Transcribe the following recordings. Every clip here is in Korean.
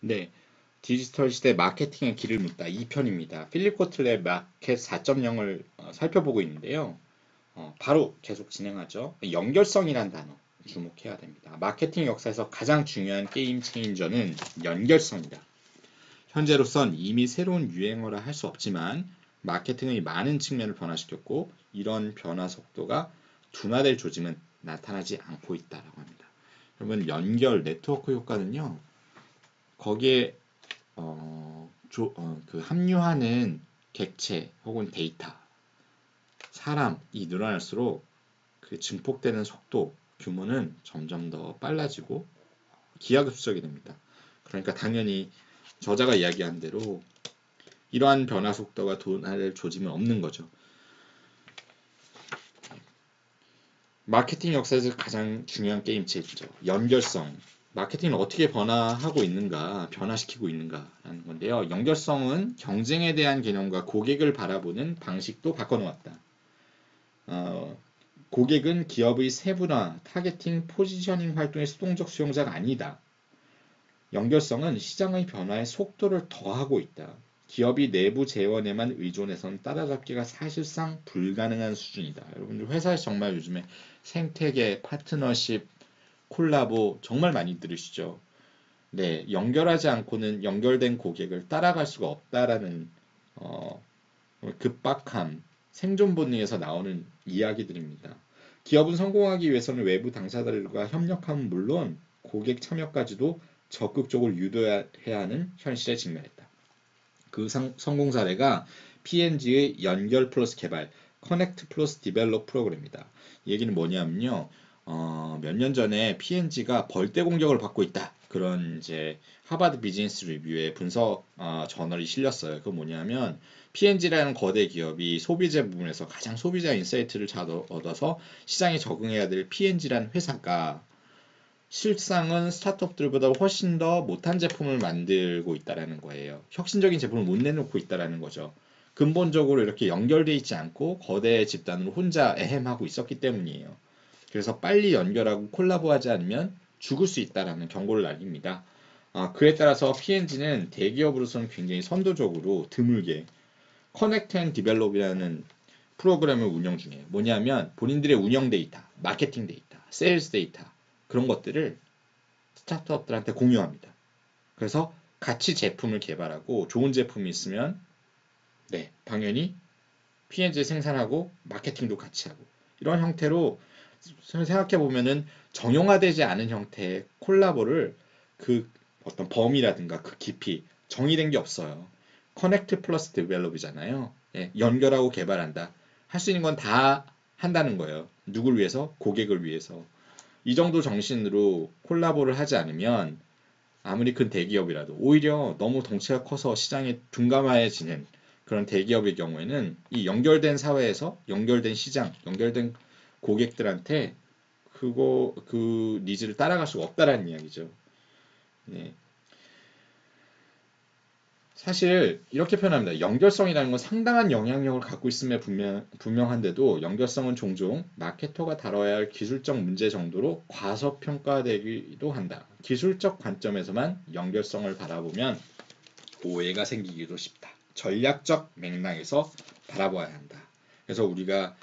네, 디지털 시대 마케팅의 길을 묻다 2편입니다. 필립 코틀의 마켓 4.0을 살펴보고 있는데요. 바로 계속 진행하죠. 연결성이란 단어 주목해야 됩니다. 마케팅 역사에서 가장 중요한 게임 체인저는 연결성이다. 현재로선 이미 새로운 유행어라 할 수 없지만 마케팅의 많은 측면을 변화시켰고 이런 변화 속도가 둔화될 조짐은 나타나지 않고 있다라고 합니다. 그러면 연결 네트워크 효과는요. 거기에 그 합류하는 객체 혹은 데이터, 사람이 늘어날수록 그 증폭되는 속도, 규모는 점점 더 빨라지고 기하급수적이 됩니다. 그러니까 당연히 저자가 이야기한 대로 이러한 변화 속도가 둔화될 조짐은 없는 거죠. 마케팅 역사에서 가장 중요한 게임 체인저, 연결성. 마케팅을 어떻게 변화하고 있는가, 변화시키고 있는가라는 건데요. 연결성은 경쟁에 대한 개념과 고객을 바라보는 방식도 바꿔놓았다. 고객은 기업의 세분화, 타겟팅, 포지셔닝 활동의 수동적 수용자가 아니다. 연결성은 시장의 변화에 속도를 더하고 있다. 기업이 내부 재원에만 의존해서는 따라잡기가 사실상 불가능한 수준이다. 여러분들 회사에서 정말 요즘에 생태계, 파트너십, 콜라보 정말 많이 들으시죠? 네, 연결하지 않고는 연결된 고객을 따라갈 수가 없다라는 어, 급박함, 생존 본능에서 나오는 이야기들입니다. 기업은 성공하기 위해서는 외부 당사자들과 협력함은 물론 고객 참여까지도 적극적으로 유도해야 하는 현실에 직면했다. 그 성공 사례가 P&G의 연결 플러스 개발, 커넥트 플러스 디벨롭 프로그램입니다. 이 얘기는 뭐냐면요. 몇 년 전에 P&G가 벌떼 공격을 받고 있다. 그런 이제 하버드 비즈니스 리뷰의 분석 저널이 실렸어요. 그거 뭐냐면 P&G라는 거대 기업이 소비재 부분에서 가장 소비자 인사이트를 잘 얻어서 시장에 적응해야 될 P&G라는 회사가 실상은 스타트업들보다 훨씬 더 못한 제품을 만들고 있다라는 거예요. 혁신적인 제품을 못 내놓고 있다라는 거죠. 근본적으로 이렇게 연결돼 있지 않고 거대 집단으로 혼자 애헴하고 있었기 때문이에요. 그래서 빨리 연결하고 콜라보하지 않으면 죽을 수 있다라는 경고를 날립니다. 그에 따라서 P&G는 대기업으로서는 굉장히 선도적으로 드물게 커넥트 앤 디벨롭이라는 프로그램을 운영 중이에요. 뭐냐면 본인들의 운영 데이터, 마케팅 데이터, 세일즈 데이터 그런 것들을 스타트업들한테 공유합니다. 그래서 같이 제품을 개발하고 좋은 제품이 있으면 네, 당연히 P&G 생산하고 마케팅도 같이 하고 이런 형태로 생각해 보면은 정형화되지 않은 형태의 콜라보를 그 어떤 범위라든가 그 깊이 정의된 게 없어요. 커넥트 플러스 디벨롭이잖아요. 예, 연결하고 개발한다. 할 수 있는 건 다 한다는 거예요. 누굴 위해서? 고객을 위해서. 이 정도 정신으로 콜라보를 하지 않으면 아무리 큰 대기업이라도 오히려 너무 덩치가 커서 시장에 둔감해지는 그런 대기업의 경우에는 이 연결된 사회에서 연결된 시장, 연결된 고객들한테 그 니즈를 따라갈 수가 없다라는 이야기죠. 네. 사실 이렇게 표현합니다. 연결성이라는 건 상당한 영향력을 갖고 있음에 분명한데도 연결성은 종종 마케터가 다뤄야 할 기술적 문제 정도로 과소평가되기도 한다. 기술적 관점에서만 연결성을 바라보면 오해가 생기기도 쉽다. 전략적 맥락에서 바라봐야 한다. 그래서 우리가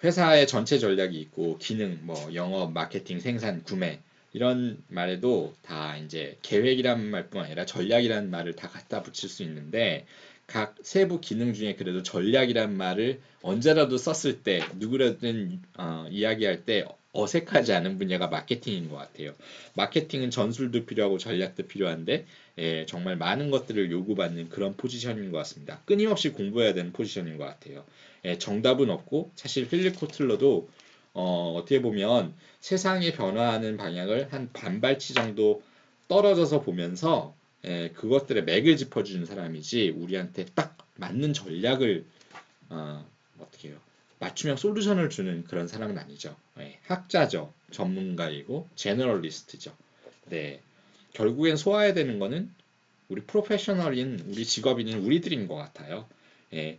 회사의 전체 전략이 있고 기능, 뭐 영업, 마케팅, 생산, 구매 이런 말에도 다 이제 계획이란 말뿐 아니라 전략이라는 말을 다 갖다 붙일 수 있는데 각 세부 기능 중에 그래도 전략이란 말을 언제라도 썼을 때 누구라든 이야기할 때 어색하지 않은 분야가 마케팅인 것 같아요. 마케팅은 전술도 필요하고 전략도 필요한데 정말 많은 것들을 요구받는 그런 포지션인 것 같습니다. 끊임없이 공부해야 되는 포지션인 것 같아요. 정답은 없고 사실 필립 코틀러도 어떻게 보면 세상이 변화하는 방향을 한 반발치 정도 떨어져서 보면서 그것들의 맥을 짚어주는 사람이지 우리한테 딱 맞는 전략을 어떻게 해요? 맞춤형 솔루션을 주는 그런 사람은 아니죠. 학자죠. 전문가이고 제너럴리스트죠. 네. 결국엔 소화해야 되는 거는 우리 프로페셔널인 우리 직업인인 우리들인 것 같아요. 예,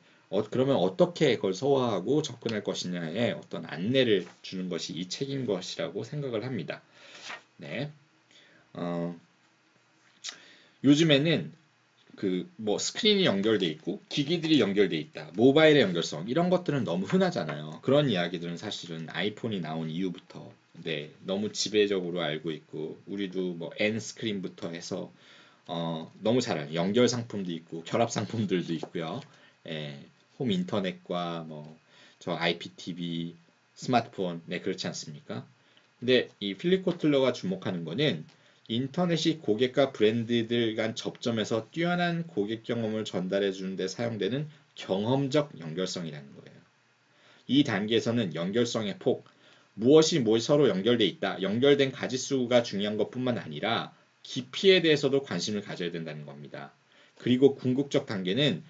그러면 어떻게 그걸 소화하고 접근할 것이냐에 어떤 안내를 주는 것이 이 책인 것이라고 생각을 합니다. 네. 어, 요즘에는 그 뭐 스크린이 연결돼 있고 기기들이 연결돼 있다. 모바일의 연결성 이런 것들은 너무 흔하잖아요. 그런 이야기들은 사실은 아이폰이 나온 이후부터 네, 너무 지배적으로 알고 있고 우리도 뭐 N 스크린부터 해서 너무 잘 알아요. 연결 상품도 있고 결합 상품들도 있고요. 예, 홈 인터넷과 뭐 저 IPTV, 스마트폰, 네 그렇지 않습니까? 근데 이 필립 코틀러가 주목하는 거는 인터넷이 고객과 브랜드들 간 접점에서 뛰어난 고객 경험을 전달해 주는 데 사용되는 경험적 연결성이라는 거예요. 이 단계에서는 연결성의 폭, 무엇이 서로 연결돼 있다, 연결된 가지수가 중요한 것뿐만 아니라 깊이에 대해서도 관심을 가져야 된다는 겁니다. 그리고 궁극적 단계는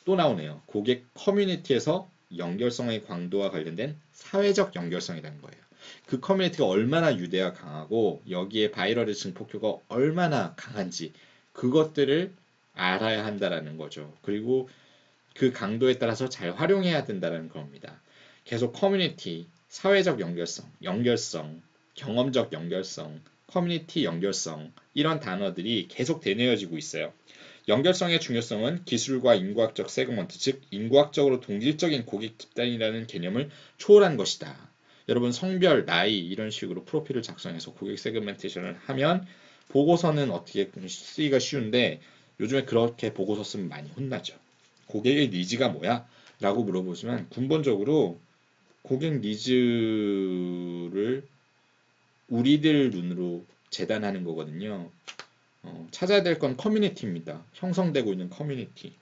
또 나오네요. 고객 커뮤니티에서 연결성의 광도와 관련된 사회적 연결성이라는 거예요. 그 커뮤니티가 얼마나 유대와 강하고 여기에 바이럴의 증폭효가 얼마나 강한지 그것들을 알아야 한다라는 거죠. 그리고 그 강도에 따라서 잘 활용해야 된다는 겁니다. 계속 커뮤니티, 사회적 연결성, 경험적 연결성, 커뮤니티 연결성 이런 단어들이 계속 되뇌어지고 있어요. 연결성의 중요성은 기술과 인구학적 세그먼트, 즉 인구학적으로 동질적인 고객 집단이라는 개념을 초월한 것이다. 여러분 성별, 나이 이런 식으로 프로필을 작성해서 고객 세그멘테이션을 하면 보고서는 어떻게 쓰기가 쉬운데 요즘에 그렇게 보고서 쓰면 많이 혼나죠. 고객의 니즈가 뭐야? 라고 물어보지만 근본적으로 고객 니즈를 우리들 눈으로 재단하는 거거든요. 찾아야 될 건 커뮤니티입니다. 형성되고 있는 커뮤니티.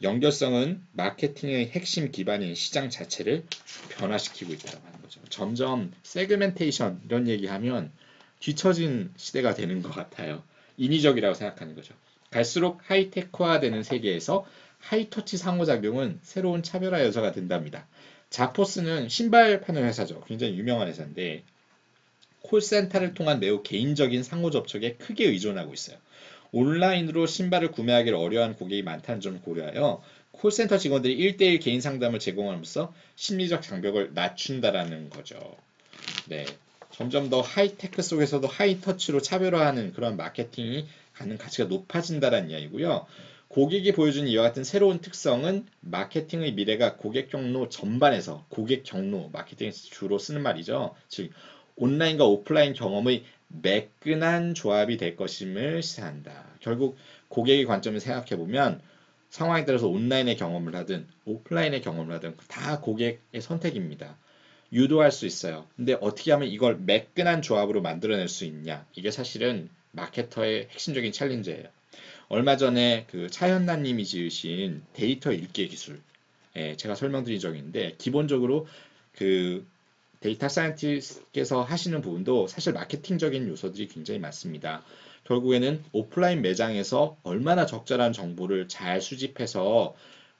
연결성은 마케팅의 핵심 기반인 시장 자체를 변화시키고 있다고 하는 거죠. 점점 세그멘테이션 이런 얘기하면 뒤처진 시대가 되는 것 같아요. 인위적이라고 생각하는 거죠. 갈수록 하이테크화되는 세계에서 하이터치 상호작용은 새로운 차별화 요소가 된답니다. 자포스는 신발 파는 회사죠. 굉장히 유명한 회사인데 콜센터를 통한 매우 개인적인 상호 접촉에 크게 의존하고 있어요. 온라인으로 신발을 구매하기를 어려워하는 고객이 많다는 점을 고려하여 콜센터 직원들이 1대1 개인 상담을 제공함으로써 심리적 장벽을 낮춘다라는 거죠. 네. 점점 더 하이테크 속에서도 하이터치로 차별화하는 그런 마케팅이 가는 가치가 높아진다는 이야기고요. 고객이 보여준 이와 같은 새로운 특성은 마케팅의 미래가 고객 경로 전반에서 고객 경로 마케팅에서 주로 쓰는 말이죠. 즉 온라인과 오프라인 경험의 매끈한 조합이 될 것임을 시사한다. 결국 고객의 관점을 생각해 보면 상황에 따라서 온라인의 경험을 하든 오프라인의 경험을 하든 다 고객의 선택입니다. 유도할 수 있어요. 근데 어떻게 하면 이걸 매끈한 조합으로 만들어낼 수 있냐? 이게 사실은 마케터의 핵심적인 챌린저예요. 얼마 전에 그 차현나님이 지으신 데이터 읽기 기술, 제가 설명드린 적이 있는데 기본적으로 그 데이터 사이언티스트께서 하시는 부분도 사실 마케팅적인 요소들이 굉장히 많습니다. 결국에는 오프라인 매장에서 얼마나 적절한 정보를 잘 수집해서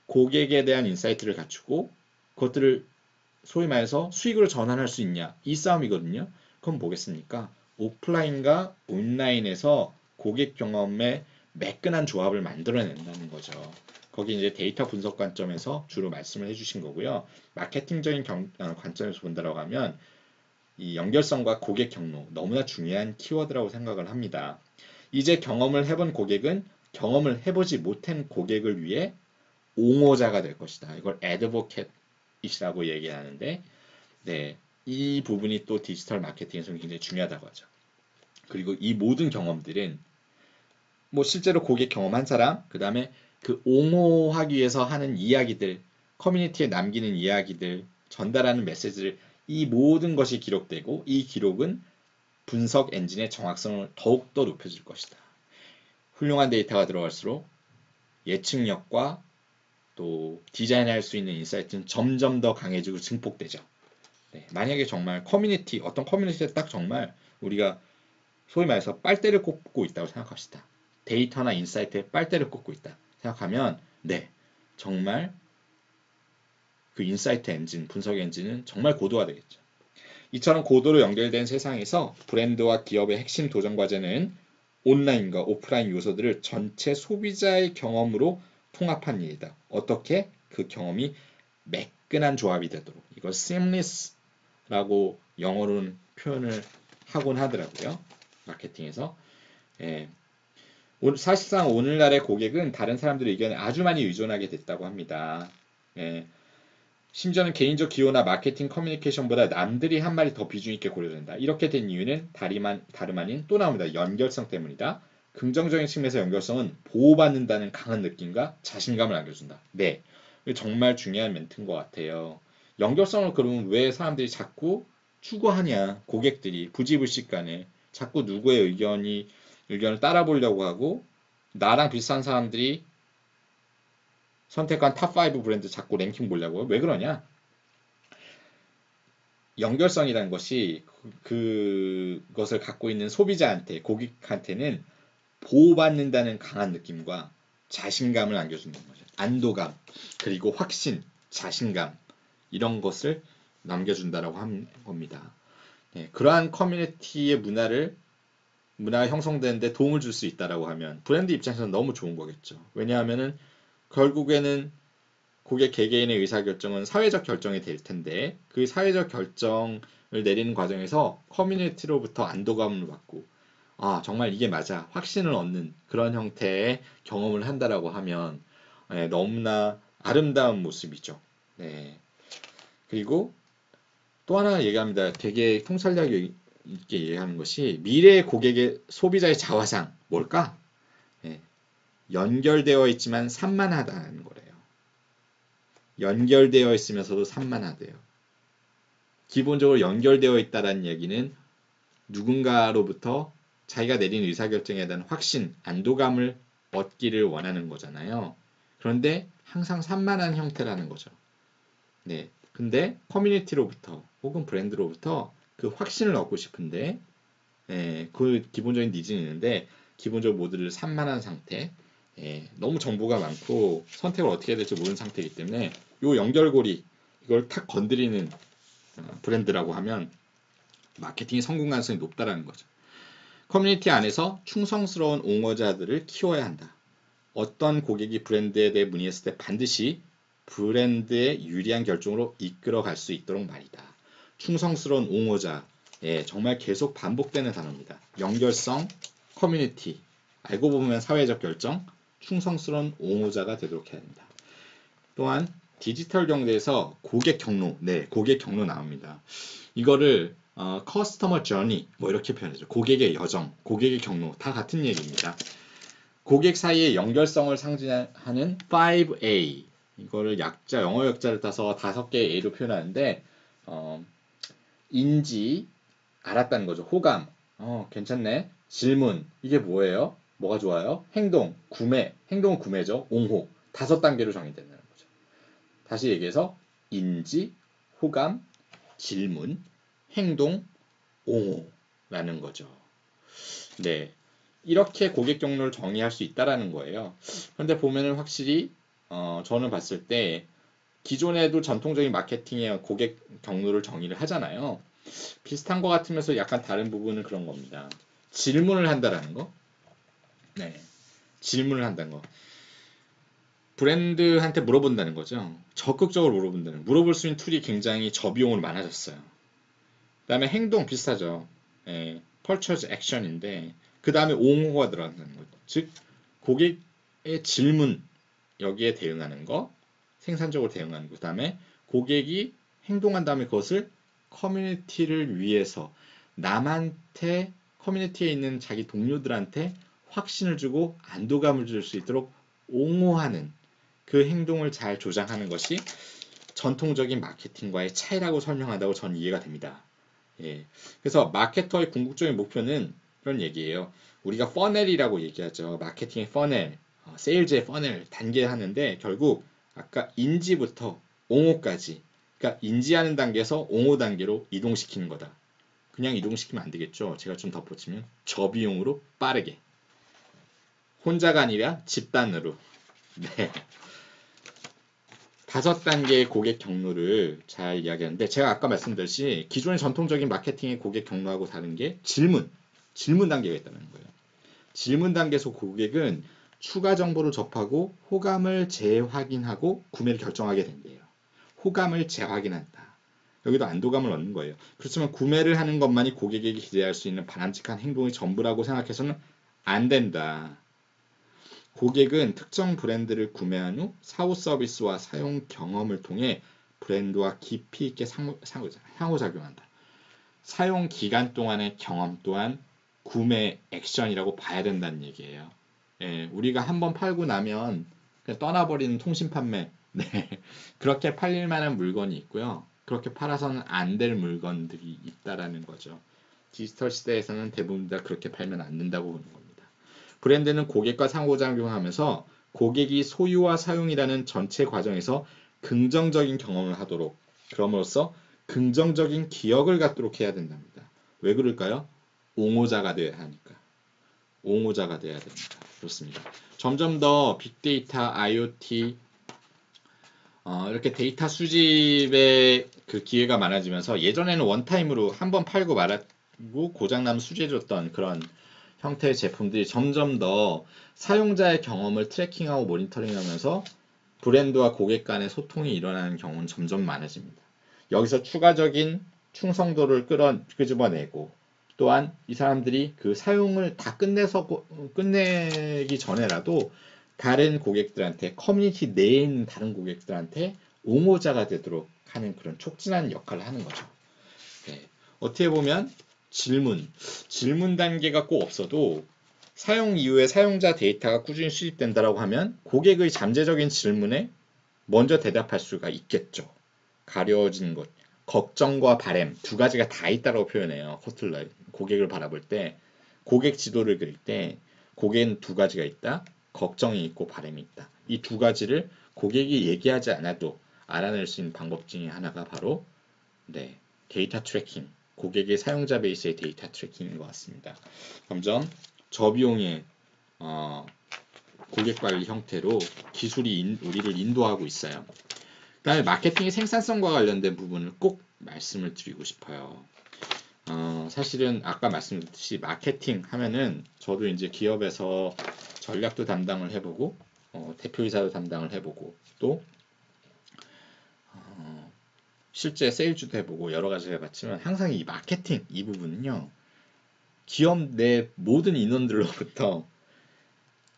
고객에 대한 인사이트를 갖추고 그것들을 소위 말해서 수익으로 전환할 수 있냐 이 싸움이거든요. 그럼 뭐겠습니까? 오프라인과 온라인에서 고객 경험의 매끈한 조합을 만들어낸다는 거죠. 거기 이제 데이터 분석 관점에서 주로 말씀을 해주신 거고요. 마케팅적인 관점에서 본다라고 하면 이 연결성과 고객 경로 너무나 중요한 키워드라고 생각을 합니다. 이제 경험을 해본 고객은 경험을 해보지 못한 고객을 위해 옹호자가 될 것이다. 이걸 advocate이라고 얘기하는데, 네, 이 부분이 또 디지털 마케팅에서 굉장히 중요하다고 하죠. 그리고 이 모든 경험들은 뭐 실제로 고객 경험한 사람, 그 다음에 그 옹호하기 위해서 하는 이야기들, 커뮤니티에 남기는 이야기들, 전달하는 메시지를 이 모든 것이 기록되고 이 기록은 분석 엔진의 정확성을 더욱더 높여줄 것이다. 훌륭한 데이터가 들어갈수록 예측력과 또 디자인할 수 있는 인사이트는 점점 더 강해지고 증폭되죠. 네, 만약에 정말 커뮤니티, 어떤 커뮤니티에 딱 정말 우리가 소위 말해서 빨대를 꽂고 있다고 생각합시다. 데이터나 인사이트에 빨대를 꽂고 있다 생각하면 네, 정말 그 인사이트 엔진, 분석 엔진은 정말 고도화되겠죠. 이처럼 고도로 연결된 세상에서 브랜드와 기업의 핵심 도전 과제는 온라인과 오프라인 요소들을 전체 소비자의 경험으로 통합한 일이다. 어떻게 그 경험이 매끈한 조합이 되도록 이걸 seamless라고 영어로는 표현을 하곤 하더라고요. 마케팅에서. 예. 사실상 오늘날의 고객은 다른 사람들의 의견에 아주 많이 의존하게 됐다고 합니다. 예. 심지어는 개인적 기호나 마케팅 커뮤니케이션보다 남들이 한 말이 더 비중 있게 고려된다. 이렇게 된 이유는 다름 아닌 또 나옵니다. 연결성 때문이다. 긍정적인 측면에서 연결성은 보호받는다는 강한 느낌과 자신감을 안겨준다. 네, 이거 정말 중요한 멘트인 것 같아요. 연결성을 그러면 왜 사람들이 자꾸 추구하냐? 고객들이 부지불식간에 자꾸 누구의 의견을 따라보려고 하고 나랑 비슷한 사람들이 선택한 탑5 브랜드 자꾸 랭킹 보려고요. 왜 그러냐? 연결성이라는 것이 그것을 갖고 있는 소비자한테, 고객한테는 보호받는다는 강한 느낌과 자신감을 안겨주는 거죠. 안도감, 그리고 확신, 자신감 이런 것을 남겨준다라고 한 겁니다. 네, 그러한 커뮤니티의 문화가 형성되는데 도움을 줄 수 있다라고 하면 브랜드 입장에서는 너무 좋은 거겠죠. 왜냐하면은 결국에는 고객 개개인의 의사결정은 사회적 결정이 될 텐데 그 사회적 결정을 내리는 과정에서 커뮤니티로부터 안도감을 받고 아 정말 이게 맞아 확신을 얻는 그런 형태의 경험을 한다라고 하면 너무나 아름다운 모습이죠. 네. 그리고 또 하나 얘기합니다. 되게 통찰력 있게 얘기하는 것이 미래의 고객의 소비자의 자화상 뭘까? 네. 연결되어 있지만 산만하다는 거래요. 연결되어 있으면서도 산만하대요. 기본적으로 연결되어 있다는 얘기는 누군가로부터 자기가 내린 의사결정에 대한 확신, 안도감을 얻기를 원하는 거잖아요. 그런데 항상 산만한 형태라는 거죠. 네. 근데 커뮤니티로부터 혹은 브랜드로부터 그 확신을 얻고 싶은데 그 기본적인 니즈는 있는데 기본적으로 모두를 산만한 상태 너무 정보가 많고 선택을 어떻게 해야 될지 모르는 상태이기 때문에 이 연결고리 이걸 탁 건드리는 브랜드라고 하면 마케팅의 성공 가능성이 높다라는 거죠. 커뮤니티 안에서 충성스러운 옹호자들을 키워야 한다. 어떤 고객이 브랜드에 대해 문의했을 때 반드시 브랜드의 유리한 결정으로 이끌어 갈 수 있도록 말이다. 충성스러운 옹호자 정말 계속 반복되는 단어입니다. 연결성, 커뮤니티, 알고 보면 사회적 결정, 충성스러운 옹호자가 되도록 해야 합니다. 또한 디지털 경제에서 고객 경로, 고객 경로 나옵니다. 이거를 커스터머 저니 뭐 이렇게 표현하죠. 고객의 여정, 고객의 경로 다 같은 얘기입니다. 고객 사이의 연결성을 상징하는 5A 이거를 영어 약자를 따서 5개의 A로 표현하는데 인지, 알았다는 거죠. 호감, 괜찮네. 질문, 이게 뭐예요? 뭐가 좋아요? 행동, 구매, 행동은 구매죠. 옹호, 5단계로 정의된다는 거죠. 다시 얘기해서 인지, 호감, 질문, 행동, 옹호라는 거죠. 네, 이렇게 고객 경로를 정의할 수 있다라는 거예요. 그런데 보면은 확실히 저는 봤을 때 기존에도 전통적인 마케팅의 고객 경로를 정의를 하잖아요. 비슷한 것 같으면서 약간 다른 부분은 그런 겁니다. 질문을 한다라는 거. 네. 질문을 한다는 거. 브랜드한테 물어본다는 거죠. 적극적으로 물어볼 수 있는 툴이 굉장히 저비용으로 많아졌어요. 그 다음에 행동 비슷하죠. purchase action인데 그 다음에 옹호가 들어간다는 거죠. 즉 고객의 질문 여기에 대응하는 거 생산적으로 대응하는 거. 그 다음에 고객이 행동한 다음에 그것을 커뮤니티를 위해서 남한테 커뮤니티에 있는 자기 동료들한테 확신을 주고 안도감을 줄 수 있도록 옹호하는 그 행동을 잘 조장하는 것이 전통적인 마케팅과의 차이라고 설명한다고 저는 이해가 됩니다. 그래서 마케터의 궁극적인 목표는 그런 얘기예요. 우리가 퍼넬이라고 얘기하죠. 마케팅의 퍼넬, 세일즈의 퍼넬 단계하는데 결국 아까 인지부터 옹호까지 그러니까 인지하는 단계에서 옹호 단계로 이동시키는 거다. 그냥 이동시키면 안 되겠죠. 제가 좀 덧붙이면 저비용으로 빠르게 혼자가 아니라 집단으로 네. 5단계의 고객 경로를 잘 이야기하는데 제가 아까 말씀드렸듯이 기존의 전통적인 마케팅의 고객 경로하고 다른 게 질문 단계가 있다는 거예요. 질문 단계에서 고객은 추가 정보를 접하고 호감을 재확인하고 구매를 결정하게 된대요. 호감을 재확인한다. 여기도 안도감을 얻는 거예요. 그렇지만 구매를 하는 것만이 고객에게 기대할 수 있는 바람직한 행동의 전부라고 생각해서는 안 된다. 고객은 특정 브랜드를 구매한 후 사후 서비스와 사용 경험을 통해 브랜드와 깊이 있게 상호작용한다. 사용 기간 동안의 경험 또한 구매 액션이라고 봐야 된다는 얘기예요. 예, 우리가 한번 팔고 나면 그냥 떠나버리는 통신 판매, 네, 그렇게 팔릴 만한 물건이 있고요. 그렇게 팔아서는 안 될 물건들이 있다라는 거죠. 디지털 시대에서는 대부분 다 그렇게 팔면 안 된다고 보는 겁니다. 브랜드는 고객과 상호작용하면서 고객이 소유와 사용이라는 전체 과정에서 긍정적인 경험을 하도록, 그럼으로써 긍정적인 기억을 갖도록 해야 된답니다. 왜 그럴까요? 옹호자가 돼야 하니까. 옹호자가 돼야 됩니다. 그렇습니다. 점점 더 빅데이터, IoT, 이렇게 데이터 수집의 그 기회가 많아지면서 예전에는 원타임으로 한번 팔고 말았고 고장나면 수리해줬던 그런 형태의 제품들이 점점 더 사용자의 경험을 트래킹하고 모니터링하면서 브랜드와 고객 간의 소통이 일어나는 경우는 점점 많아집니다. 여기서 추가적인 충성도를 끄집어내고 또한 이 사람들이 그 사용을 다 끝내기 전에라도 다른 고객들한테 커뮤니티 내에 있는 다른 고객들한테 옹호자가 되도록 하는 그런 촉진하는 역할을 하는 거죠. 네. 어떻게 보면 질문 단계가 꼭 없어도 사용 이후에 사용자 데이터가 꾸준히 수집된다고 하면 고객의 잠재적인 질문에 먼저 대답할 수가 있겠죠. 가려진 것, 걱정과 바램 두 가지가 다 있다고 표현해요. 코틀러 고객을 바라볼 때, 고객 지도를 그릴 때 고객은 두 가지가 있다. 걱정이 있고 바램이 있다. 이 두 가지를 고객이 얘기하지 않아도 알아낼 수 있는 방법 중에 하나가 바로 데이터 트래킹, 고객의 사용자 베이스의 데이터 트래킹인 것 같습니다. 점점 저비용의 고객 관리 형태로 기술이 우리를 인도하고 있어요. 그다음에 마케팅의 생산성과 관련된 부분을 꼭 말씀을 드리고 싶어요. 사실은 아까 말씀드렸듯이 마케팅 하면은 저도 이제 기업에서 전략도 담당을 해보고 대표이사도 담당을 해보고 또 실제 세일즈도 해보고 여러 가지 해봤지만 항상 이 마케팅 이 부분은요 기업 내 모든 인원들로부터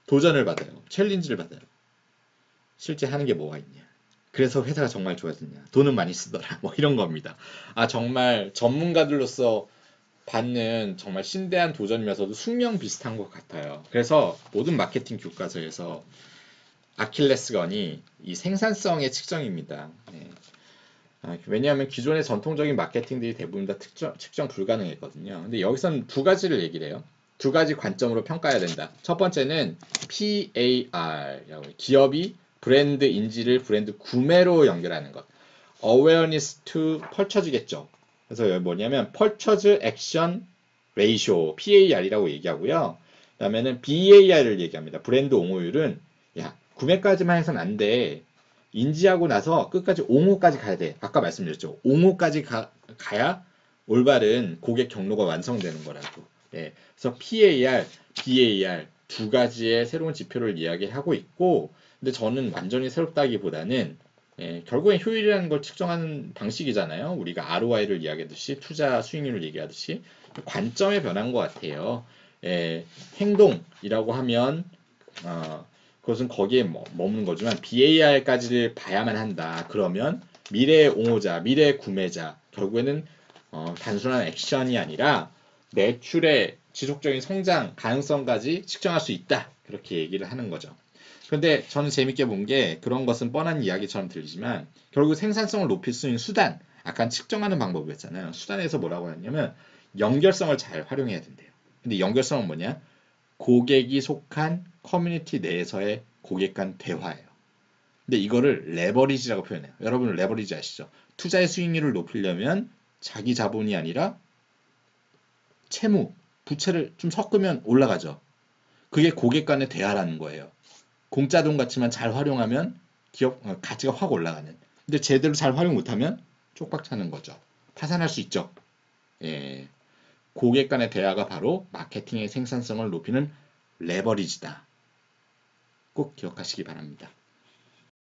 도전을 받아요. 챌린지를 받아요. 실제 하는 게 뭐가 있냐. 그래서 회사가 정말 좋아졌냐. 돈은 많이 쓰더라. 뭐 이런 겁니다. 정말 전문가들로서 받는 정말 심대한 도전이면서도 숙명 비슷한 것 같아요. 그래서 모든 마케팅 교과서에서 아킬레스건이 이 생산성의 측정입니다. 네. 왜냐하면 기존의 전통적인 마케팅들이 대부분 다 측정 불가능했거든요. 근데 여기서는 두 가지를 얘기를 해요. 두 가지 관점으로 평가해야 된다. 첫 번째는 PAR, 기업이 브랜드 인지를 브랜드 구매로 연결하는 것. Awareness to Purchase겠죠. 그래서 여기 뭐냐면 Purchase Action Ratio, PAR이라고 얘기하고요. 그 다음에는 BAR을 얘기합니다. 브랜드 옹호율은 구매까지만 해서는 안 돼. 인지하고 나서 끝까지 옹호까지 가야 돼. 아까 말씀드렸죠. 옹호까지 가야 올바른 고객 경로가 완성되는 거라고. 그래서 PAR, BAR 두 가지의 새로운 지표를 이야기하고 있고, 근데 저는 완전히 새롭다기보다는 결국엔 효율이라는 걸 측정하는 방식이잖아요. 우리가 ROI를 이야기하듯이 투자 수익률을 얘기하듯이 관점의 변한 것 같아요. 행동이라고 하면 그것은 거기에 머무는 거지만 BAR까지를 봐야만 한다. 그러면 미래의 옹호자, 미래의 구매자 결국에는 단순한 액션이 아니라 매출의 지속적인 성장 가능성까지 측정할 수 있다. 그렇게 얘기를 하는 거죠. 그런데 저는 재밌게 본 게 그런 것은 뻔한 이야기처럼 들리지만 결국 생산성을 높일 수 있는 수단, 아까 측정하는 방법이었잖아요. 수단에서 뭐라고 했냐면 연결성을 잘 활용해야 된대요. 근데 연결성은 뭐냐? 고객이 속한 커뮤니티 내에서의 고객 간 대화예요. 근데 이거를 레버리지라고 표현해요. 여러분 레버리지 아시죠? 투자의 수익률을 높이려면 자기 자본이 아니라 채무, 부채를 좀 섞으면 올라가죠. 그게 고객 간의 대화라는 거예요. 공짜 돈 같지만 잘 활용하면 기업 가치가 확 올라가는. 근데 제대로 잘 활용 못하면 쪽박 차는 거죠. 파산할 수 있죠. 고객 간의 대화가 바로 마케팅의 생산성을 높이는 레버리지다. 꼭 기억하시기 바랍니다.